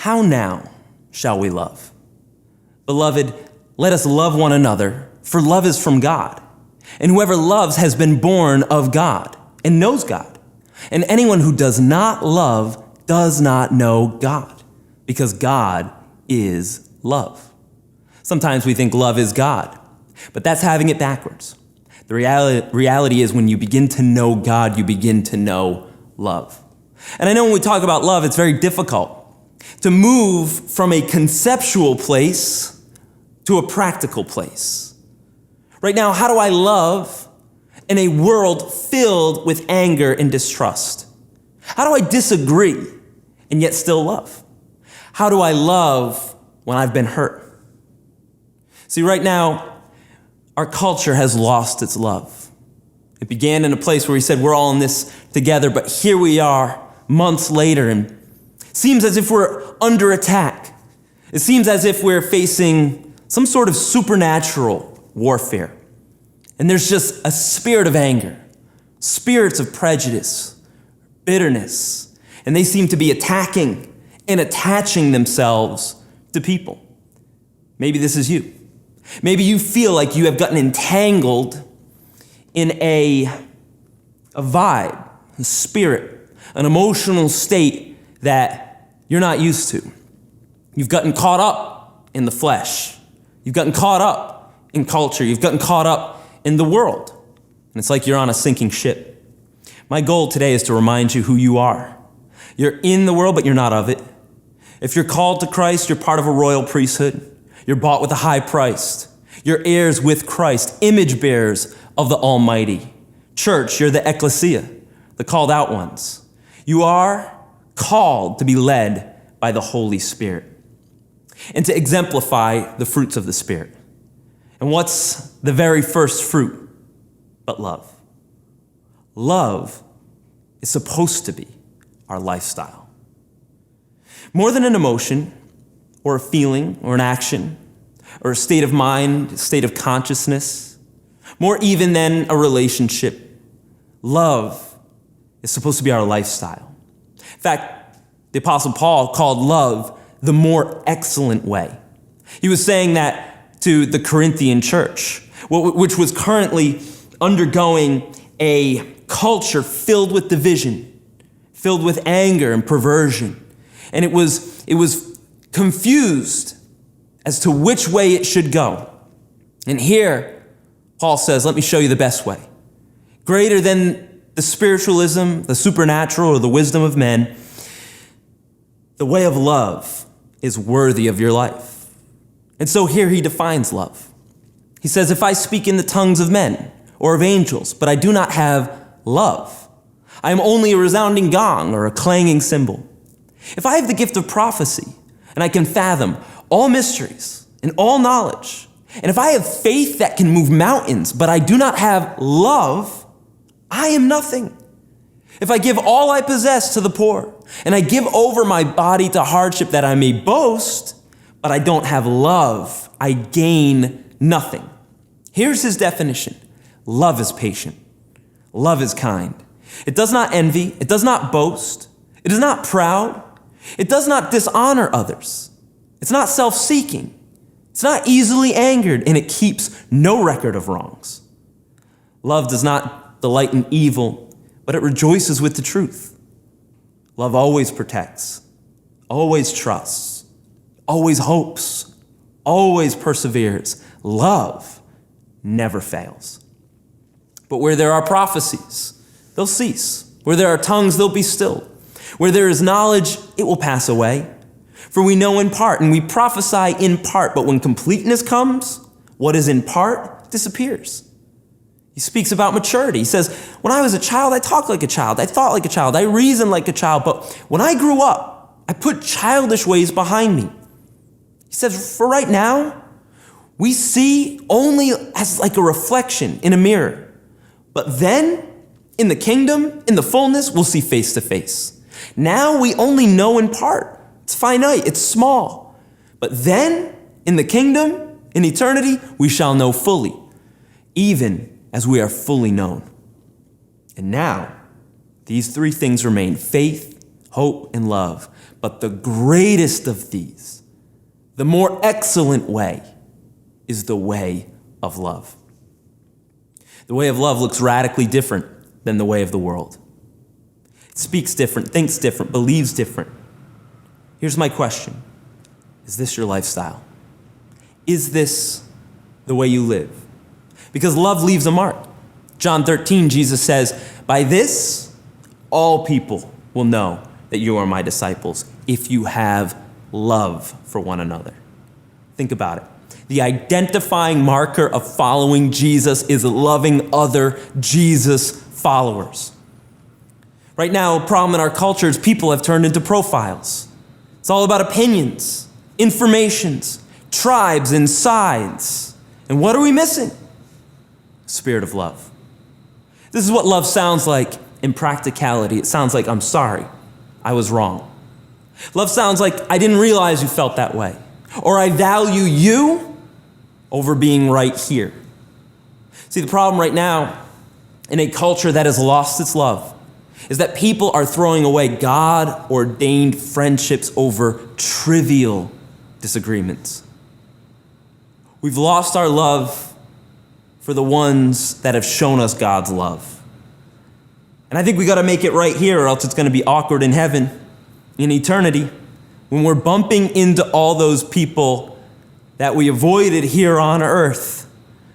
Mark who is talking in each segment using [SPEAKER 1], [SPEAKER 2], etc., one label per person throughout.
[SPEAKER 1] How now shall we love? Beloved, let us love one another, for love is from God. And whoever loves has been born of God and knows God. And anyone who does not love does not know God, because God is love. Sometimes we think love is God, but that's having it backwards. The reality is when you begin to know God, you begin to know love. And I know when we talk about love, it's very difficult to move from a conceptual place to a practical place. Right now, how do I love in a world filled with anger and distrust? How do I disagree and yet still love? How do I love when I've been hurt? See, right now, our culture has lost its love. It began in a place where we said we're all in this together, but here we are months later, and it seems as if we're under attack. It seems as if we're facing some sort of supernatural warfare. And there's just a spirit of anger, spirits of prejudice, bitterness, and they seem to be attacking and attaching themselves to people. Maybe this is you. Maybe you feel like you have gotten entangled in a vibe, a spirit, an emotional state that you're not used to. You've gotten caught up in the flesh. You've gotten caught up in culture. You've gotten caught up in the world. And it's like you're on a sinking ship. My goal today is to remind you who you are. You're in the world, but you're not of it. If you're called to Christ, you're part of a royal priesthood. You're bought with a high price. You're heirs with Christ, image bearers of the Almighty. Church, you're the ecclesia, the called out ones. You are called to be led by the Holy Spirit and to exemplify the fruits of the Spirit. And what's the very first fruit but love? Love is supposed to be our lifestyle. More than an emotion or a feeling or an action or a state of mind, a state of consciousness, more even than a relationship, love is supposed to be our lifestyle. In fact, the Apostle Paul called love the more excellent way. He was saying that to the Corinthian church, which was currently undergoing a culture filled with division, filled with anger and perversion. And it was confused as to which way it should go. And here, Paul says, let me show you the best way. Greater than the spiritualism, the supernatural, or the wisdom of men, the way of love is worthy of your life. And so here he defines love. He says, if I speak in the tongues of men or of angels, but I do not have love, I am only a resounding gong or a clanging cymbal. If I have the gift of prophecy and I can fathom all mysteries and all knowledge, and if I have faith that can move mountains, but I do not have love, I am nothing. If I give all I possess to the poor, and I give over my body to hardship that I may boast, but I don't have love, I gain nothing. Here's his definition. Love is patient. Love is kind. It does not envy. It does not boast. It is not proud. It does not dishonor others. It's not self-seeking. It's not easily angered, and it keeps no record of wrongs. Love does not delight in evil, but it rejoices with the truth. Love always protects, always trusts, always hopes, always perseveres. Love never fails. But where there are prophecies, they'll cease. Where there are tongues, they'll be stilled. Where there is knowledge, it will pass away. For we know in part, and we prophesy in part, but when completeness comes, what is in part disappears. He speaks about maturity. He says, when I was a child, I talked like a child. I thought like a child. I reasoned like a child. But when I grew up, I put childish ways behind me. He says, for right now, we see only as like a reflection in a mirror. But then, in the kingdom, in the fullness, we'll see face to face. Now we only know in part. It's finite, it's small. But then, in the kingdom, in eternity, we shall know fully, even as we are fully known. And now, these three things remain: faith, hope, and love. But the greatest of these, the more excellent way, is the way of love. The way of love looks radically different than the way of the world. It speaks different, thinks different, believes different. Here's my question. Is this your lifestyle? Is this the way you live? Because love leaves a mark. John 13, Jesus says, "By this, all people will know that you are my disciples, if you have love for one another." Think about it. The identifying marker of following Jesus is loving other Jesus followers. Right now, a problem in our culture is people have turned into profiles. It's all about opinions, informations, tribes, and sides. And what are we missing? Spirit of love. This is what love sounds like in practicality. It sounds like, "I'm sorry, I was wrong." Love sounds like, "I didn't realize you felt that way," or "I value you over being right here." See, the problem right now in a culture that has lost its love is that people are throwing away God-ordained friendships over trivial disagreements. We've lost our love for the ones that have shown us God's love. And I think we got to make it right here, or else it's going to be awkward in heaven, in eternity, when we're bumping into all those people that we avoided here on earth,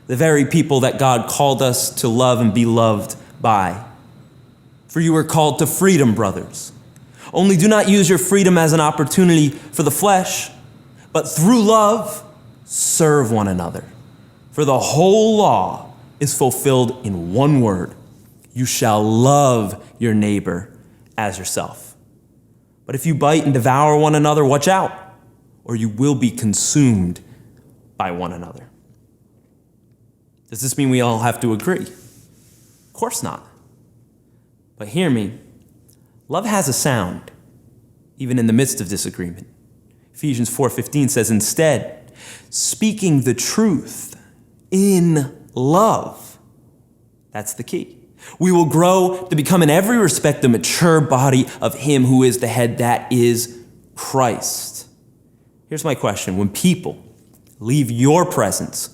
[SPEAKER 1] the very people that God called us to love and be loved by. For you are called to freedom, brothers. Only do not use your freedom as an opportunity for the flesh, but through love, serve one another. For the whole law is fulfilled in one word: you shall love your neighbor as yourself. But if you bite and devour one another, watch out, or you will be consumed by one another. Does this mean we all have to agree? Of course not. But hear me, love has a sound, even in the midst of disagreement. Ephesians 4:15 says, "Instead, speaking the truth in love," that's the key, "we will grow to become in every respect the mature body of him who is the head, that is Christ." Here's my question. When people leave your presence,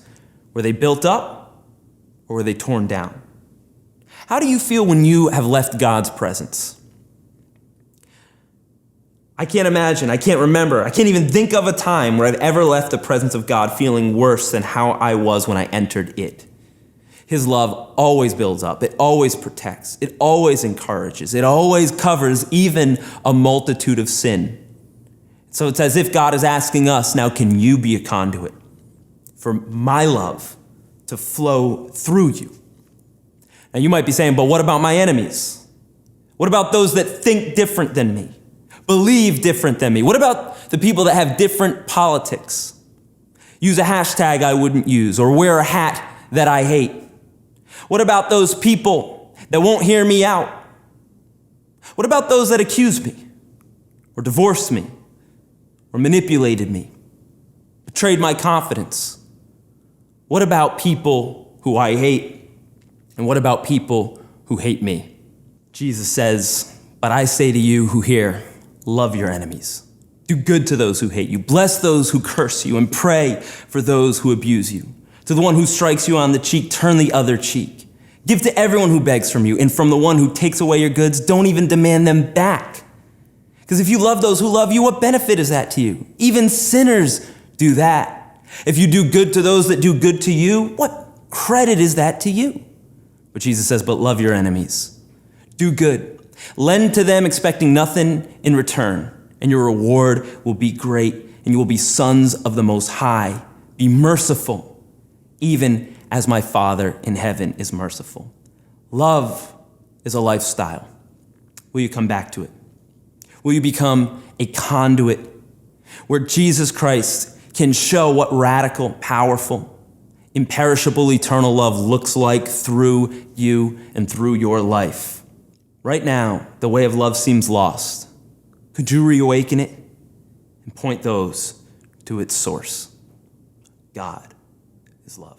[SPEAKER 1] were they built up or were they torn down? How do you feel when you have left God's presence? I can't imagine, I can't remember, I can't even think of a time where I've ever left the presence of God feeling worse than how I was when I entered it. His love always builds up, it always protects, it always encourages, it always covers even a multitude of sin. So it's as if God is asking us, now can you be a conduit for my love to flow through you? Now you might be saying, but what about my enemies? What about those that think different than me, believe different than me? What about the people that have different politics, use a hashtag I wouldn't use, or wear a hat that I hate? What about those people that won't hear me out? What about those that accuse me, or divorced me, or manipulated me, betrayed my confidence? What about people who I hate? And what about people who hate me? Jesus says, "But I say to you who hear, love your enemies. Do good to those who hate you. Bless those who curse you, and pray for those who abuse you. To the one who strikes you on the cheek, turn the other cheek. Give to everyone who begs from you, and from the one who takes away your goods, don't even demand them back. Because if you love those who love you, what benefit is that to you? Even sinners do that. If you do good to those that do good to you, what credit is that to you?" But Jesus says, "But love your enemies. Do good. Lend to them expecting nothing in return, and your reward will be great, and you will be sons of the Most High. Be merciful, even as my Father in heaven is merciful." Love is a lifestyle. Will you come back to it? Will you become a conduit where Jesus Christ can show what radical, powerful, imperishable, eternal love looks like through you and through your life? Right now, the way of love seems lost. Could you reawaken it and point those to its source? God is love.